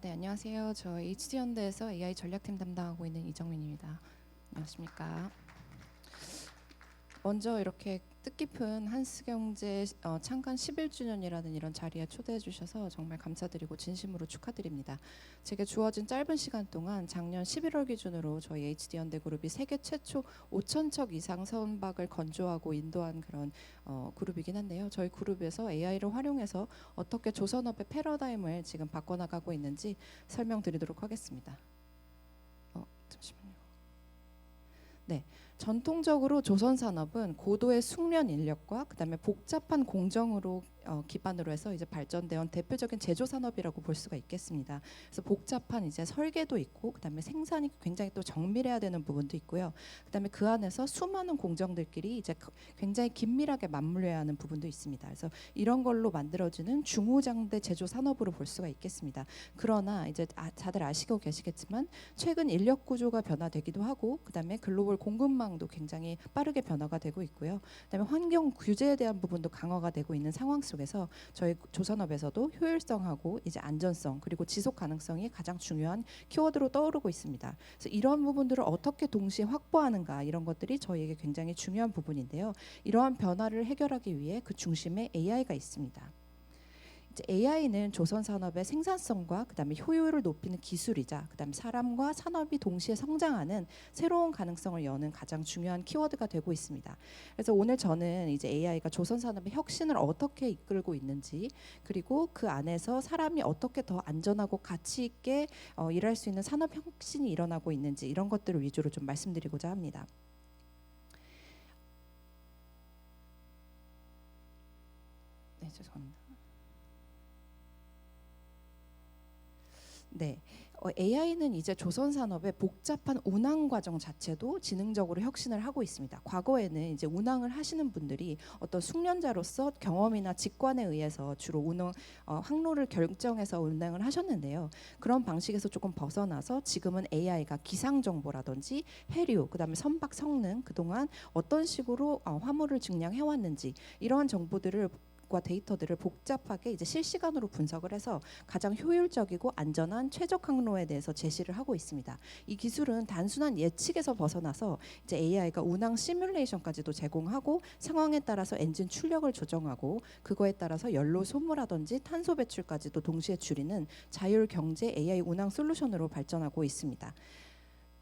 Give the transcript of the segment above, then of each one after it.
네, 안녕하세요. 저 HD현대에서 AI 전략팀 담당하고 있는 이정민입니다. 안녕하십니까? 먼저 이렇게 뜻깊은 한스경제 창간 11주년이라는 이런 자리에 초대해 주셔서 정말 감사드리고 진심으로 축하드립니다. 제게 주어진 짧은 시간 동안 작년 11월 기준으로 저희 HD현대그룹이 세계 최초 5,000척 이상 선박을 건조하고 인도한 그런 그룹이긴 한데요. 저희 그룹에서 AI를 활용해서 어떻게 조선업의 패러다임을 지금 바꿔나가고 있는지 설명드리도록 하겠습니다. 잠시만요. 네, 전통적으로 조선 산업은 고도의 숙련 인력과 그다음에 복잡한 공정으로 기반으로 해서 이제 발전되어 대표적인 제조 산업이라고 볼 수가 있겠습니다. 그래서 복잡한 이제 설계도 있고 그다음에 생산이 굉장히 또 정밀해야 되는 부분도 있고요. 그다음에 그 안에서 수많은 공정들끼리 이제 굉장히 긴밀하게 맞물려야 하는 부분도 있습니다. 그래서 이런 걸로 만들어지는 중후장대 제조 산업으로 볼 수가 있겠습니다. 그러나 이제 다들 아시고 계시겠지만 최근 인력 구조가 변화되기도 하고 그다음에 글로벌 공급망도 굉장히 빠르게 변화가 되고 있고요. 그다음에 환경 규제에 대한 부분도 강화가 되고 있는 상황 속에서 저희 조선업에서도 효율성하고 이제 안전성 그리고 지속 가능성이 가장 중요한 키워드로 떠오르고 있습니다. 그래서 이런 부분들을 어떻게 동시에 확보하는가 이런 것들이 저희에게 굉장히 중요한 부분인데요. 이러한 변화를 해결하기 위해 그 중심에 AI가 있습니다. 이제 AI는 조선 산업의 생산성과 그다음에 효율을 높이는 기술이자 그다음에 사람과 산업이 동시에 성장하는 새로운 가능성을 여는 가장 중요한 키워드가 되고 있습니다. 그래서 오늘 저는 이제 AI가 조선 산업의 혁신을 어떻게 이끌고 있는지 그리고 그 안에서 사람이 어떻게 더 안전하고 가치 있게 일할 수 있는 산업 혁신이 일어나고 있는지 이런 것들을 위주로 좀 말씀드리고자 합니다. 네, 죄송합니다. 네, AI는 이제 조선 산업의 복잡한 운항 과정 자체도 지능적으로 혁신을 하고 있습니다. 과거에는 이제 운항을 하시는 분들이 어떤 숙련자로서 경험이나 직관에 의해서 주로 항로를 결정해서 운항을 하셨는데요. 그런 방식에서 조금 벗어나서 지금은 AI가 기상 정보라든지 해류, 그다음에 선박 성능, 그동안 어떤 식으로 화물을 증량해 왔는지 이러한 정보들을 데이터들을 복잡하게 이제 실시간으로 분석을 해서 가장 효율적이고 안전한 최적 항로에 대해서 제시를 하고 있습니다. 이 기술은 단순한 예측에서 벗어나서 이제 AI가 운항 시뮬레이션까지도 제공하고 상황에 따라서 엔진 출력을 조정하고 그거에 따라서 연료 소모라든지 탄소 배출까지도 동시에 줄이는 자율 경제 AI 운항 솔루션으로 발전하고 있습니다.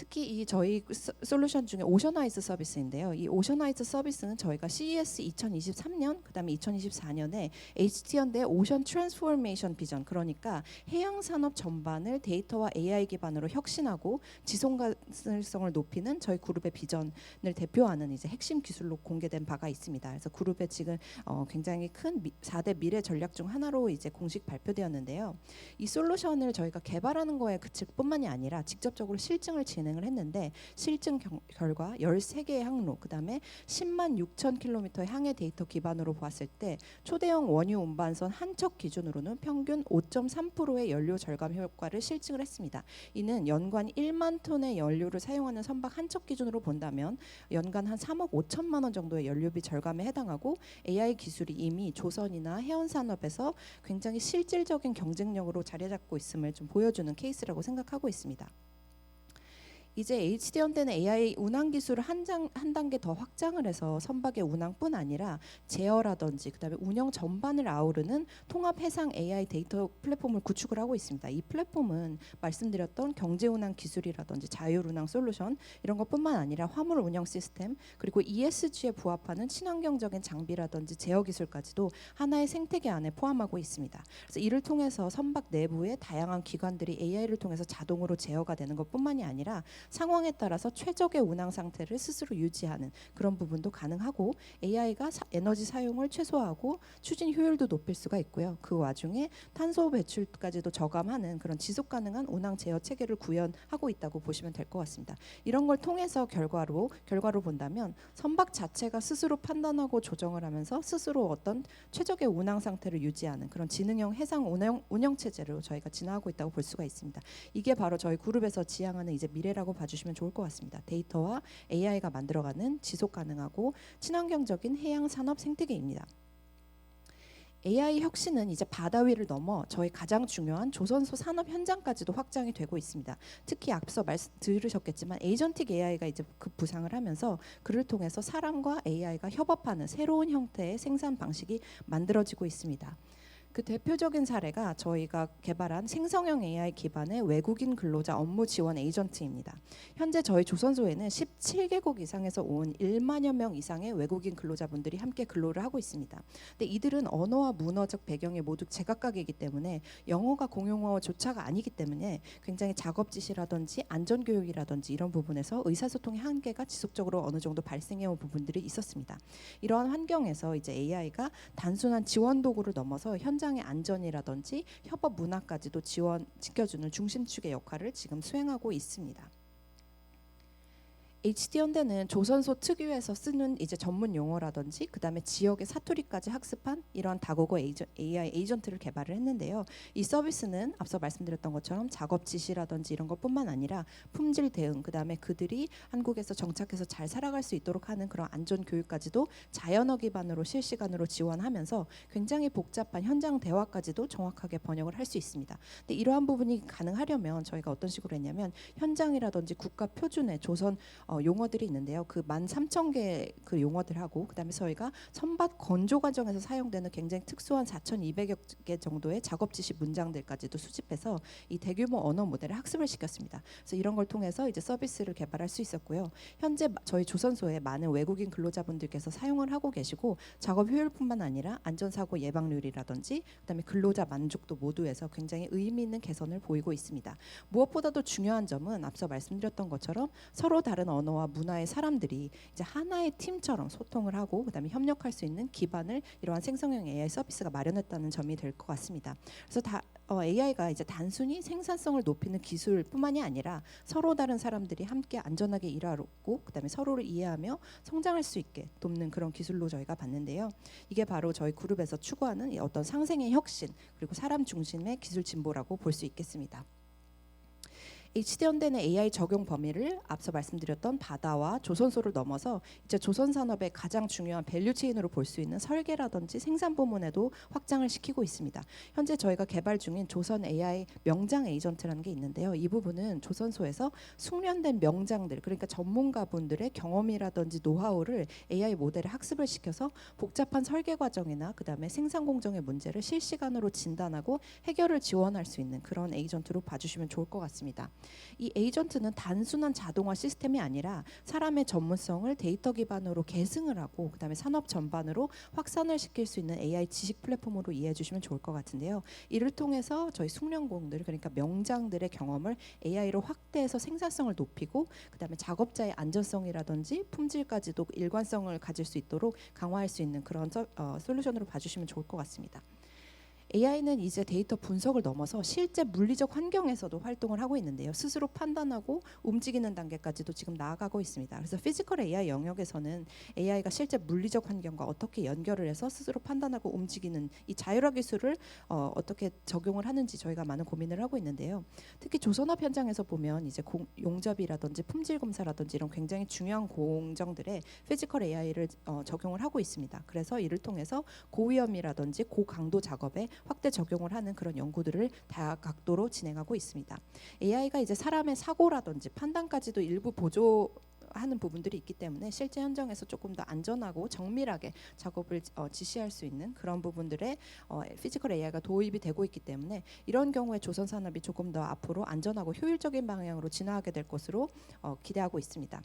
특히 이 저희 솔루션 중에 오션아이즈 서비스인데요. 이 오션아이즈 서비스는 저희가 CES 2023년 그다음에 2024년에 HT현대의 오션 트랜스포메이션 비전 그러니까 해양 산업 전반을 데이터와 AI 기반으로 혁신하고 지속 가능성을 높이는 저희 그룹의 비전을 대표하는 이제 핵심 기술로 공개된 바가 있습니다. 그래서 그룹의 지금 굉장히 큰 4대 미래 전략 중 하나로 이제 공식 발표되었는데요. 이 솔루션을 저희가 개발하는 거에 그칠 뿐만이 아니라 직접적으로 실증을 진행을 했는데 실증 결과 13개의 항로 그다음에 10만 6천 킬로미터의 항해 데이터 기반으로 보았을 때 초대형 원유 운반선 한 척 기준으로는 평균 5.3%의 연료 절감 효과를 실증을 했습니다. 이는 연간 1만 톤의 연료를 사용하는 선박 한 척 기준으로 본다면 연간 한 3억 5천만 원 정도의 연료비 절감에 해당하고 AI 기술이 이미 조선이나 해운 산업에서 굉장히 실질적인 경쟁력으로 자리 잡고 있음을 좀 보여주는 케이스라고 생각하고 있습니다. 이제 HD현대는 AI 운항 기술을 한 단계 더 확장을 해서 선박의 운항뿐 아니라 제어라든지 그다음에 운영 전반을 아우르는 통합 해상 AI 데이터 플랫폼을 구축을 하고 있습니다. 이 플랫폼은 말씀드렸던 경제 운항 기술이라든지 자율 운항 솔루션 이런 것뿐만 아니라 화물 운영 시스템 그리고 ESG에 부합하는 친환경적인 장비라든지 제어 기술까지도 하나의 생태계 안에 포함하고 있습니다. 그래서 이를 통해서 선박 내부의 다양한 기관들이 AI를 통해서 자동으로 제어가 되는 것뿐만이 아니라 상황에 따라서 최적의 운항 상태를 스스로 유지하는 그런 부분도 가능하고 AI가 에너지 사용을 최소화하고 추진 효율도 높일 수가 있고요. 그 와중에 탄소 배출까지도 저감하는 그런 지속 가능한 운항 제어 체계를 구현하고 있다고 보시면 될 것 같습니다. 이런 걸 통해서 결과로 본다면 선박 자체가 스스로 판단하고 조정을 하면서 스스로 어떤 최적의 운항 상태를 유지하는 그런 지능형 해상 운영 체제로 저희가 진화하고 있다고 볼 수가 있습니다. 이게 바로 저희 그룹에서 지향하는 이제 미래라고 봐주시면 좋을 것 같습니다. 데이터와 AI가 만들어가는 지속 가능하고 친환경적인 해양 산업 생태계입니다. AI 혁신은 이제 바다 위를 넘어 저희 가장 중요한 조선소 산업 현장까지도 확장이 되고 있습니다. 특히 앞서 말씀 들으셨겠지만 에이전틱 AI가 이제 급부상을 하면서 그를 통해서 사람과 AI가 협업하는 새로운 형태의 생산 방식이 만들어지고 있습니다. 그 대표적인 사례가 저희가 개발한 생성형 AI 기반의 외국인 근로자 업무 지원 에이전트입니다. 현재 저희 조선소에는 17개국 이상에서 온 1만여 명 이상의 외국인 근로자분들이 함께 근로를 하고 있습니다. 근데 이들은 언어와 문화적 배경이 모두 제각각이기 때문에 영어가 공용어조차가 아니기 때문에 굉장히 작업 지시라든지 안전 교육이라든지 이런 부분에서 의사소통의 한계가 지속적으로 어느 정도 발생해온 부분들이 있었습니다. 이러한 환경에서 이제 AI가 단순한 지원 도구를 넘어서 현장의 안전이라든지 협업 문화까지도 지켜주는 중심축의 역할을 지금 수행하고 있습니다. HD현대는 조선소 특유에서 쓰는 이제 전문 용어라든지 그다음에 지역의 사투리까지 학습한 이런 다국어 AI 에이전트를 개발을 했는데요. 이 서비스는 앞서 말씀드렸던 것처럼 작업 지시라든지 이런 것뿐만 아니라 품질 대응, 그다음에 그들이 한국에서 정착해서 잘 살아갈 수 있도록 하는 그런 안전 교육까지도 자연어 기반으로 실시간으로 지원하면서 굉장히 복잡한 현장 대화까지도 정확하게 번역을 할 수 있습니다. 근데 이러한 부분이 가능하려면 저희가 어떤 식으로 했냐면 현장이라든지 국가 표준의 조선 용어들이 있는데요. 그 13,000개 그 용어들하고 그다음에 저희가 선박 건조 과정에서 사용되는 굉장히 특수한 4,200여 개 정도의 작업 지시 문장들까지도 수집해서 이 대규모 언어 모델을 학습을 시켰습니다. 그래서 이런 걸 통해서 이제 서비스를 개발할 수 있었고요. 현재 저희 조선소에 많은 외국인 근로자분들께서 사용을 하고 계시고 작업 효율뿐만 아니라 안전사고 예방률이라든지 그다음에 근로자 만족도 모두에서 굉장히 의미 있는 개선을 보이고 있습니다. 무엇보다도 중요한 점은 앞서 말씀드렸던 것처럼 서로 다른 언어와 문화의 사람들이 이제 하나의 팀처럼 소통을 하고 그다음에 협력할 수 있는 기반을 이러한 생성형 AI 서비스가 마련했다는 점이 될 것 같습니다. 그래서 AI가 이제 단순히 생산성을 높이는 기술뿐만이 아니라 서로 다른 사람들이 함께 안전하게 일하고 그다음에 서로를 이해하며 성장할 수 있게 돕는 그런 기술로 저희가 봤는데요. 이게 바로 저희 그룹에서 추구하는 어떤 상생의 혁신 그리고 사람 중심의 기술 진보라고 볼 수 있겠습니다. HD현대는 AI 적용 범위를 앞서 말씀드렸던 바다와 조선소를 넘어서 이제 조선 산업의 가장 중요한 밸류 체인으로 볼 수 있는 설계라든지 생산 부문에도 확장을 시키고 있습니다. 현재 저희가 개발 중인 조선 AI 명장 에이전트라는 게 있는데요. 이 부분은 조선소에서 숙련된 명장들 그러니까 전문가분들의 경험이라든지 노하우를 AI 모델에 학습을 시켜서 복잡한 설계 과정이나 그다음에 생산 공정의 문제를 실시간으로 진단하고 해결을 지원할 수 있는 그런 에이전트로 봐주시면 좋을 것 같습니다. 이 에이전트는 단순한 자동화 시스템이 아니라 사람의 전문성을 데이터 기반으로 계승을 하고 그다음에 산업 전반으로 확산을 시킬 수 있는 AI 지식 플랫폼으로 이해해 주시면 좋을 것 같은데요. 이를 통해서 저희 숙련공들 그러니까 명장들의 경험을 AI로 확대해서 생산성을 높이고 그다음에 작업자의 안전성이라든지 품질까지도 일관성을 가질 수 있도록 강화할 수 있는 그런 솔루션으로 봐주시면 좋을 것 같습니다. AI는 이제 데이터 분석을 넘어서 실제 물리적 환경에서도 활동을 하고 있는데요. 스스로 판단하고 움직이는 단계까지도 지금 나아가고 있습니다. 그래서 피지컬 AI 영역에서는 AI가 실제 물리적 환경과 어떻게 연결을 해서 스스로 판단하고 움직이는 이 자율화 기술을 어떻게 적용을 하는지 저희가 많은 고민을 하고 있는데요. 특히 조선업 현장에서 보면 이제 용접이라든지 품질 검사라든지 이런 굉장히 중요한 공정들에 피지컬 AI를 적용을 하고 있습니다. 그래서 이를 통해서 고위험이라든지 고강도 작업에 확대 적용을 하는 그런 연구들을 다각도로 진행하고 있습니다. AI가 이제 사람의 사고라든지 판단까지도 일부 보조하는 부분들이 있기 때문에 실제 현장에서 조금 더 안전하고 정밀하게 작업을 지시할 수 있는 그런 부분들에 피지컬 AI가 도입이 되고 있기 때문에 이런 경우에 조선 산업이 조금 더 앞으로 안전하고 효율적인 방향으로 진화하게 될 것으로 기대하고 있습니다.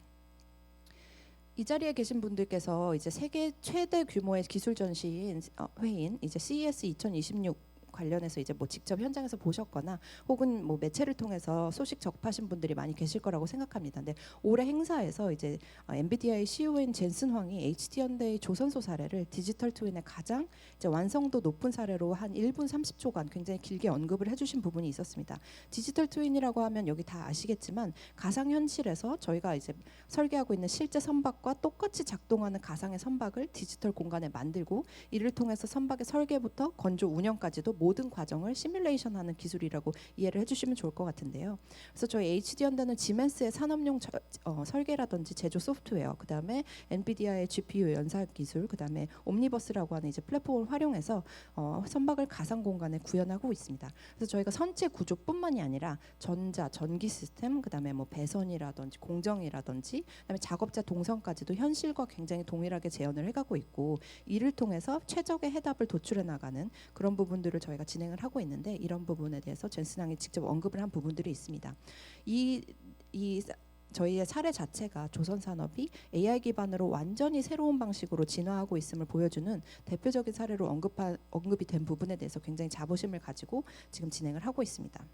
이 자리에 계신 분들께서 이제 세계 최대 규모의 기술 전시인 회의인 이제 CES 2026 관련해서 이제 뭐 직접 현장에서 보셨거나 혹은 뭐 매체를 통해서 소식 접하신 분들이 많이 계실 거라고 생각합니다. 근데 올해 행사에서 이제 엔비디아의 CEO인 젠슨 황이 HD현대의 조선소 사례를 디지털 트윈의 가장 이제 완성도 높은 사례로 한 1분 30초간 굉장히 길게 언급을 해주신 부분이 있었습니다. 디지털 트윈이라고 하면 여기 다 아시겠지만 가상 현실에서 저희가 이제 설계하고 있는 실제 선박과 똑같이 작동하는 가상의 선박을 디지털 공간에 만들고 이를 통해서 선박의 설계부터 건조 운영까지도 모든 과정을 시뮬레이션하는 기술이라고 이해를 해주시면 좋을 것 같은데요. 그래서 저희 HD현대는 지멘스의 산업용 설계라든지 제조 소프트웨어, 그다음에 엔비디아의 GPU 연산 기술, 그다음에 옴니버스라고 하는 이제 플랫폼을 활용해서 선박을 가상 공간에 구현하고 있습니다. 그래서 저희가 선체 구조뿐만이 아니라 전자, 전기 시스템, 그다음에 뭐 배선이라든지 공정이라든지, 그다음에 작업자 동선까지도 현실과 굉장히 동일하게 재현을 해가고 있고, 이를 통해서 최적의 해답을 도출해 나가는 그런 부분들을 저희가 진행을 하고 있는데, 이런 부분에 대해서 젠슨항이 직접 언급을 한 부분들이 있습니다. 이 저희의 사례 자체가 조선 산업이 AI 기반으로 완전히 새로운 방식으로 진화하고 있음을 보여주는 대표적인 사례로 언급이 된 부분에 대해서 굉장히 자부심을 가지고 지금 진행을 하고 있습니다.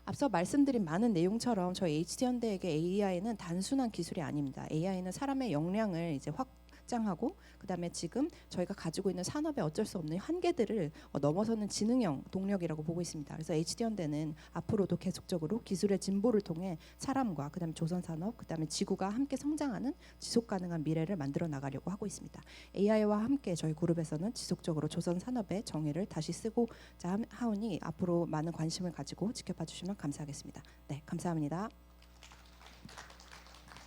앞서 말씀드린 많은 내용처럼 저희 HD현대에게 AI는 단순한 기술이 아닙니다. AI는 사람의 역량을 이제 확장하고, 그다음에 지금 저희가 가지고 있는 산업의 어쩔 수 없는 한계들을 넘어서는 지능형 동력이라고 보고 있습니다. 그래서 HD현대는 앞으로도 계속적으로 기술의 진보를 통해 사람과 그다음에 조선 산업, 그다음에 지구가 함께 성장하는 지속 가능한 미래를 만들어 나가려고 하고 있습니다. AI와 함께 저희 그룹에서는 지속적으로 조선 산업의 정의를 다시 쓰고자 하오니 앞으로 많은 관심을 가지고 지켜봐 주시면 감사하겠습니다. 네, 감사합니다.